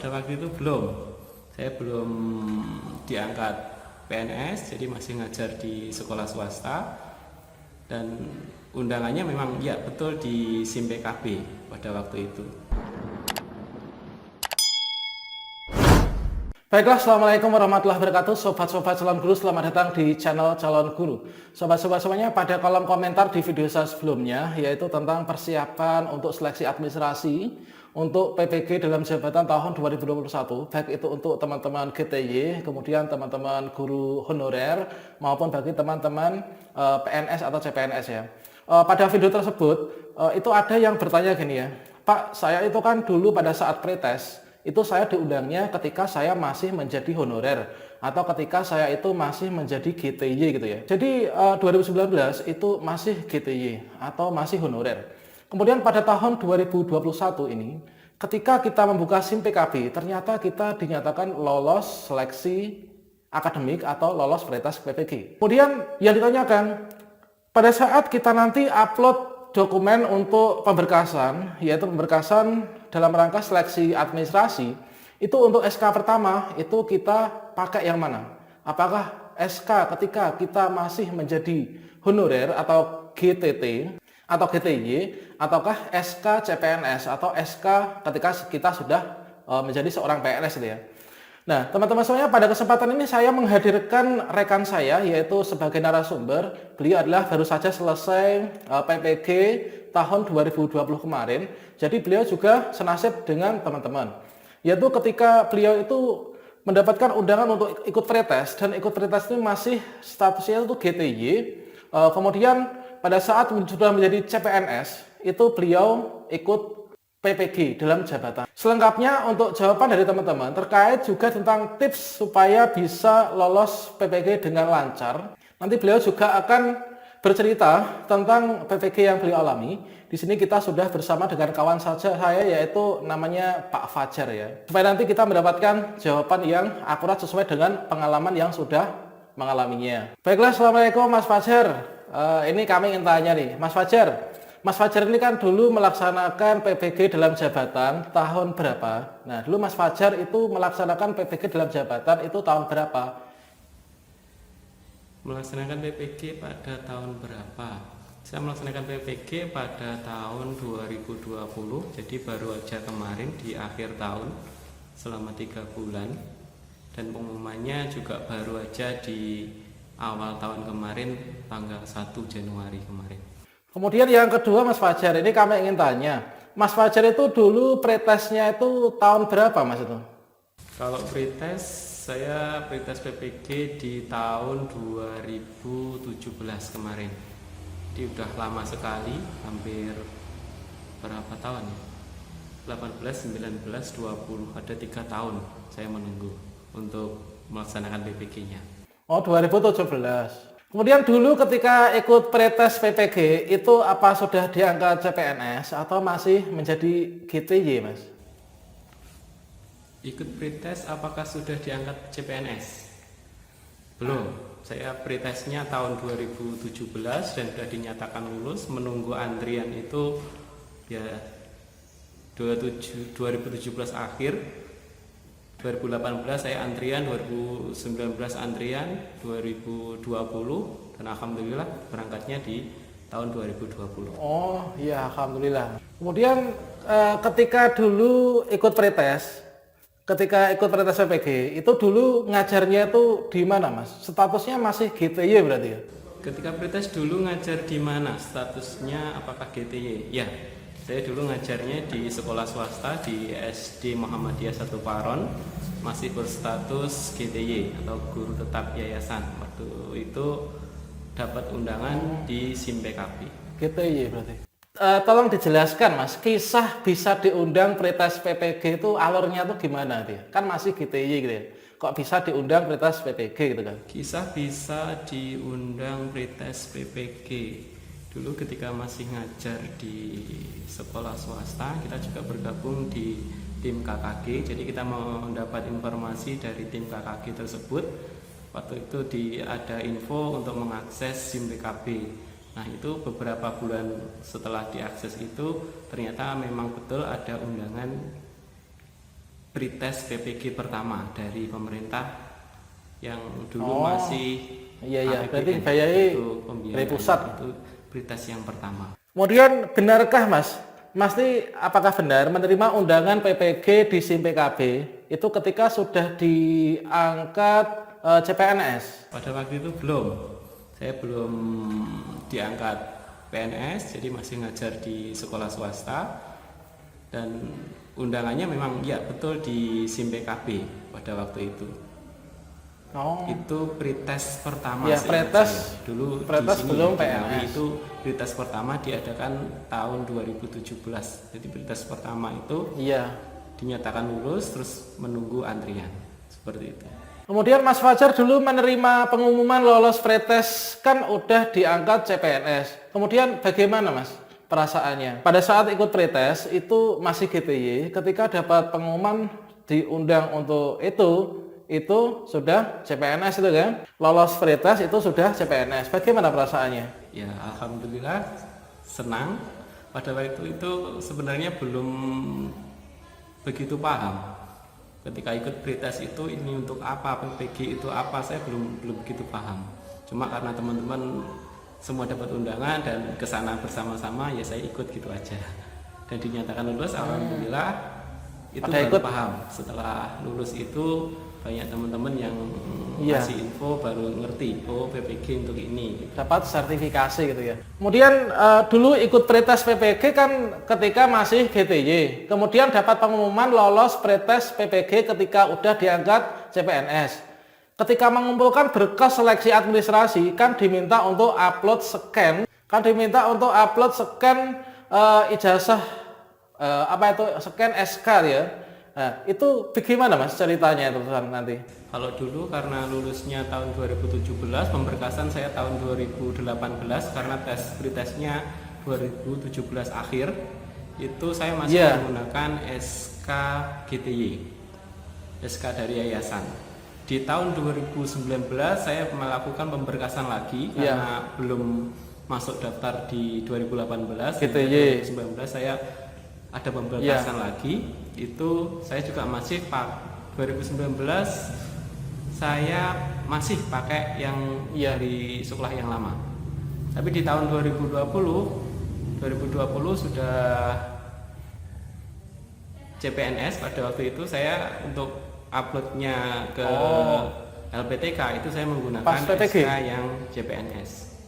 pada waktu itu belum. Saya belum diangkat PNS, jadi masih ngajar di sekolah swasta. Dan undangannya memang ya betul di SIM PKB pada waktu itu. Baiklah, Assalamualaikum warahmatullahi wabarakatuh. Sobat-sobat calon guru, selamat datang di channel calon guru. Sobat-sobat semuanya, pada kolom komentar di video saya sebelumnya, yaitu tentang persiapan untuk seleksi administrasi untuk PPG dalam jabatan tahun 2021, baik itu untuk teman-teman GTY, kemudian teman-teman guru honorer, maupun bagi teman-teman PNS atau CPNS ya. Pada video tersebut, itu ada yang bertanya gini ya, Pak, saya itu kan dulu pada saat pretest, itu saya diundangnya ketika saya masih menjadi honorer atau ketika saya itu masih menjadi GTY gitu ya. Jadi 2019 itu masih GTY atau masih honorer. Kemudian pada tahun 2021 ini ketika kita membuka SIM PKB ternyata kita dinyatakan lolos seleksi akademik atau lolos pretest PPG. Kemudian yang ditanyakan pada saat kita nanti upload dokumen untuk pemberkasan, yaitu pemberkasan dalam rangka seleksi administrasi, itu untuk SK pertama itu kita pakai yang mana? Apakah SK ketika kita masih menjadi honorer atau GTT atau GTY, ataukah SK CPNS atau SK ketika kita sudah menjadi seorang PNS gitu ya. Nah, teman-teman semuanya, pada kesempatan ini saya menghadirkan rekan saya yaitu sebagai narasumber. Beliau adalah baru saja selesai PPG tahun 2020 kemarin. Jadi beliau juga senasib dengan teman-teman. Yaitu ketika beliau itu mendapatkan undangan untuk ikut pretest, dan ikut pretest ini masih statusnya itu GTY. Kemudian pada saat sudah menjadi CPNS, itu beliau ikut PPG dalam jabatan. Selengkapnya untuk jawaban dari teman-teman terkait juga tentang tips supaya bisa lolos PPG dengan lancar. Nanti beliau juga akan bercerita tentang PPG yang beliau alami. Di sini kita sudah bersama dengan kawan saja saya, yaitu namanya Pak Fajar ya. Supaya nanti kita mendapatkan jawaban yang akurat sesuai dengan pengalaman yang sudah mengalaminya. Baiklah, Assalamualaikum Mas Fajar. Ini kami ingin tanya nih, Mas Fajar. Mas Fajar ini kan dulu melaksanakan PPG dalam jabatan tahun berapa? Nah, dulu Mas Fajar itu melaksanakan PPG dalam jabatan itu tahun berapa? Melaksanakan PPG pada tahun berapa? Saya melaksanakan PPG pada tahun 2020, jadi baru aja kemarin di akhir tahun selama 3 bulan. Dan pengumumannya juga baru aja di awal tahun kemarin, tanggal 1 Januari kemarin. Kemudian yang kedua Mas Fajar, ini kami ingin tanya, Mas Fajar itu dulu pretestnya itu tahun berapa Mas itu? Kalau pretest, saya pretest PPG di tahun 2017 kemarin. Jadi udah lama sekali, hampir berapa tahun ya? 18, 19, 20, ada 3 tahun saya menunggu untuk melaksanakan PPG-nya. Oh, 2017. Kemudian dulu ketika ikut pretest PPG itu apa sudah diangkat CPNS atau masih menjadi GTY Mas? Ikut pretest apakah sudah diangkat CPNS? Belum. Saya pretestnya tahun 2017 dan sudah dinyatakan lulus, menunggu antrian itu ya 2017 akhir, 2018 saya antrian, 2019 antrian, 2020, dan alhamdulillah berangkatnya di tahun 2020. Oh iya, alhamdulillah. Kemudian ketika dulu ikut pretest PPG itu dulu ngajarnya itu di mana Mas? Statusnya masih GTY berarti ya? Ketika pretest dulu ngajar di mana? Statusnya apakah GTY? Ya, saya dulu ngajarnya di sekolah swasta di SD Muhammadiyah 1 Paron, masih berstatus GTY atau guru tetap yayasan. Waktu itu dapat undangan di SIM PKB. GTY berarti. Tolong dijelaskan Mas, kisah bisa diundang pretest PPG itu alurnya tuh gimana dia? Kan masih GTY gitu ya. Kok bisa diundang pretest PPG gitu kan? Kisah bisa diundang pretest PPG. Dulu ketika masih ngajar di sekolah swasta, kita juga bergabung di tim KKG. Jadi kita mendapat informasi dari tim KKG tersebut. Waktu itu ada info untuk mengakses SIM PKB. Nah, itu beberapa bulan setelah diakses itu ternyata memang betul ada undangan pretest PPG pertama dari pemerintah yang dulu masih Iya, berarti APBN, biayanya itu pembiayaan dari pusat. itu pretest yang pertama. Kemudian benarkah Mas ini apakah benar menerima undangan PPG di SIM PKB itu ketika sudah diangkat CPNS? Pada waktu itu belum, saya belum diangkat PNS, jadi masih ngajar di sekolah swasta, dan undangannya memang ya betul di SIM PKB pada waktu itu. Itu pretest pertama. Ya, pretest dulu pretest di sini, belum di Ngawi PNS. itu pretest pertama diadakan tahun 2017. Jadi pretest pertama itu dinyatakan lulus, terus menunggu antrian seperti itu. Kemudian Mas Fajar dulu menerima pengumuman lolos pretest kan udah diangkat CPNS. Kemudian bagaimana Mas perasaannya? Pada saat ikut pretest itu masih GTY, ketika dapat pengumuman diundang untuk itu sudah CPNS itu kan? Lolos pretest itu sudah CPNS. Bagaimana perasaannya? Ya, alhamdulillah senang. Pada waktu itu sebenarnya belum begitu paham. Ketika ikut pretest itu ini untuk apa, PPG itu apa, saya belum begitu paham. Cuma karena teman-teman semua dapat undangan dan kesana bersama-sama, ya saya ikut gitu aja. Dan dinyatakan lulus, alhamdulillah itu baru paham. Setelah lulus itu banyak teman-teman yang ngasih info, baru ngerti, oh PPG untuk ini. Dapat sertifikasi gitu ya. Kemudian dulu ikut pretest PPG kan ketika masih GTY. Kemudian dapat pengumuman lolos pretest PPG ketika udah diangkat CPNS. Ketika mengumpulkan berkas seleksi administrasi kan diminta untuk upload scan. Ijazah scan SK ya. Nah, itu bagaimana Mas ceritanya itu nanti? Kalau dulu karena lulusnya tahun 2017, pemberkasan saya tahun 2018 karena tes pretestnya 2017 akhir, itu saya masih menggunakan SK GTY, SK dari yayasan. Di tahun 2019 saya melakukan pemberkasan lagi karena belum masuk daftar di 2018. GTY. 2019 saya ada pemberkasan lagi, itu saya juga masih 2019 saya masih pakai yang dari sekolah yang lama. Tapi di tahun 2020 sudah CPNS. Pada waktu itu saya untuk uploadnya ke LPTK itu saya menggunakan SK yang CPNS.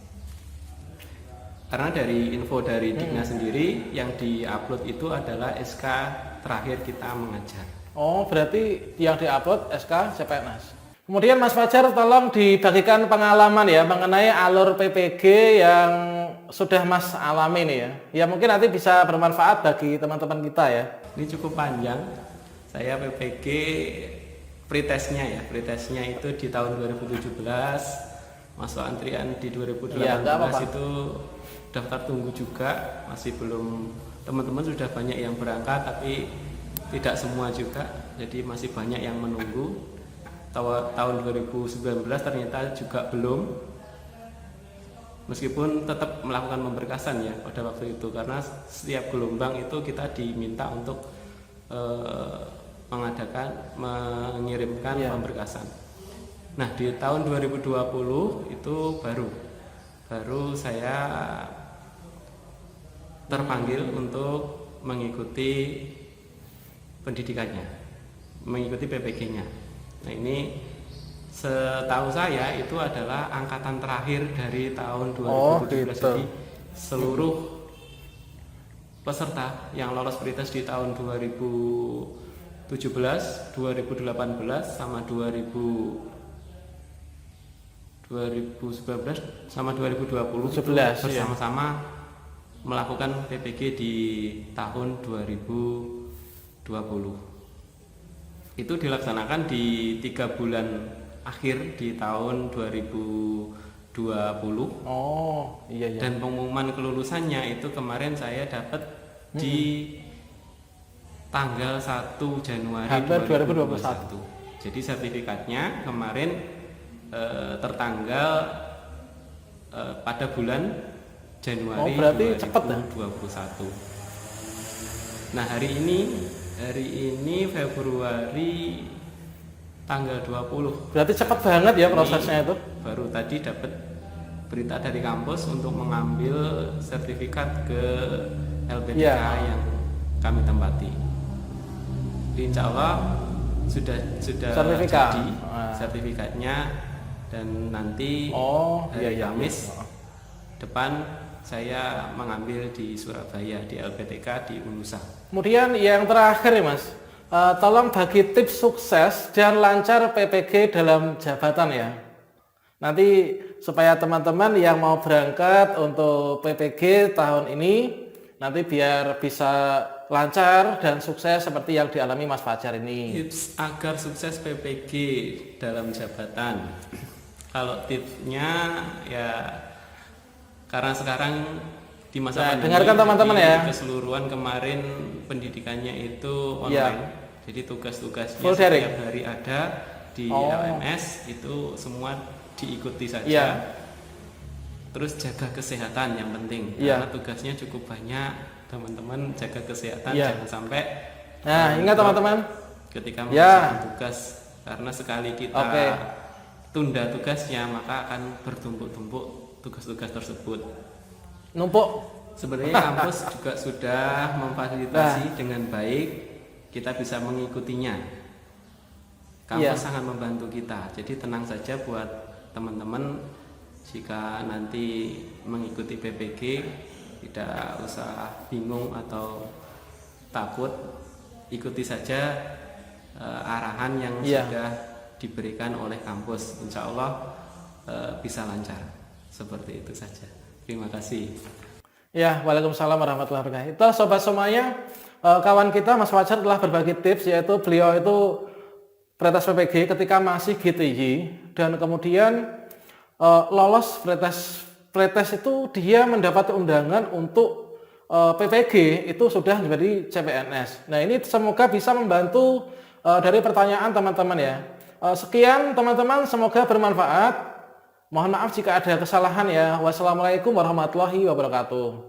Karena dari info dari Dikna sendiri yang diupload itu adalah SK terakhir kita mengajar. Oh, berarti yang diupload SK CPNS. Kemudian Mas Fajar tolong dibagikan pengalaman ya mengenai alur PPG yang sudah Mas alami nih ya. Ya mungkin nanti bisa bermanfaat bagi teman-teman kita ya. Ini cukup panjang. Saya PPG pretestnya itu di tahun 2017, masuk antrian di 2018 itu daftar tunggu juga, masih belum, teman-teman sudah banyak yang berangkat tapi tidak semua juga, jadi masih banyak yang menunggu. Tahun 2019 ternyata juga belum, meskipun tetap melakukan pemberkasan ya pada waktu itu, karena setiap gelombang itu kita diminta untuk mengirimkan pemberkasan. Nah di tahun 2020 itu baru saya terpanggil untuk mengikuti pendidikannya, mengikuti PPG-nya. Nah ini setahu saya itu adalah angkatan terakhir dari tahun 2017. Jadi seluruh peserta yang lolos pretest di tahun 2017, 2018 sama 2019 sama 2020 bersama-sama melakukan PPG di tahun 2020. Itu dilaksanakan di 3 bulan akhir di tahun 2020. Dan pengumuman kelulusannya itu kemarin saya dapat di tanggal 1 Januari 2021. Jadi sertifikatnya kemarin tertanggal pada bulan Januari 2021. Nah hari ini Hari ini Februari tanggal 20. Berarti cepat banget ya prosesnya itu. Baru tadi dapat berita dari kampus untuk mengambil sertifikat ke LPTK yang kami tempati. Insya Allah sudah Sertifikat. jadi sertifikatnya, dan nanti hari iya. Kamis depan saya mengambil di Surabaya di LPTK di Unusa. Kemudian yang terakhir ya Mas, tolong bagi tips sukses dan lancar PPG dalam jabatan ya. Nanti supaya teman-teman yang mau berangkat untuk PPG tahun ini nanti biar bisa lancar dan sukses seperti yang dialami Mas Fajar ini. Tips agar sukses PPG dalam jabatan. Kalau tipsnya ya, karena sekarang di masa pandemi, dengarkan teman-teman ya. Keseluruhan kemarin pendidikannya itu online. Jadi tugas-tugasnya full daring. setiap hari ada di LMS, itu semua diikuti saja. Terus jaga kesehatan yang penting, karena tugasnya cukup banyak. Teman-teman jaga kesehatan, jangan sampai ingat teman-teman ketika melaksanakan tugas, karena sekali kita tunda tugasnya maka akan bertumpuk-tumpuk tugas-tugas tersebut. Numpuk. Sebenarnya kampus juga sudah memfasilitasi dengan baik, kita bisa mengikutinya. Kampus sangat membantu kita, jadi tenang saja buat teman-teman. Jika nanti mengikuti PPG, tidak usah bingung atau takut, ikuti saja arahan yang sudah diberikan oleh kampus. Insya Allah bisa lancar. Seperti itu saja. Terima kasih. Ya, waalaikumsalam warahmatullahi wabarakatuh. Itu sobat semuanya, kawan kita Mas Fajar telah berbagi tips, yaitu beliau itu pretest PPG ketika masih GTY, dan kemudian lolos pretest itu dia mendapat undangan untuk PPG itu sudah menjadi CPNS. Nah, ini semoga bisa membantu dari pertanyaan teman-teman ya. Sekian teman-teman, semoga bermanfaat. Mohon maaf jika ada kesalahan ya. Wassalamualaikum warahmatullahi wabarakatuh.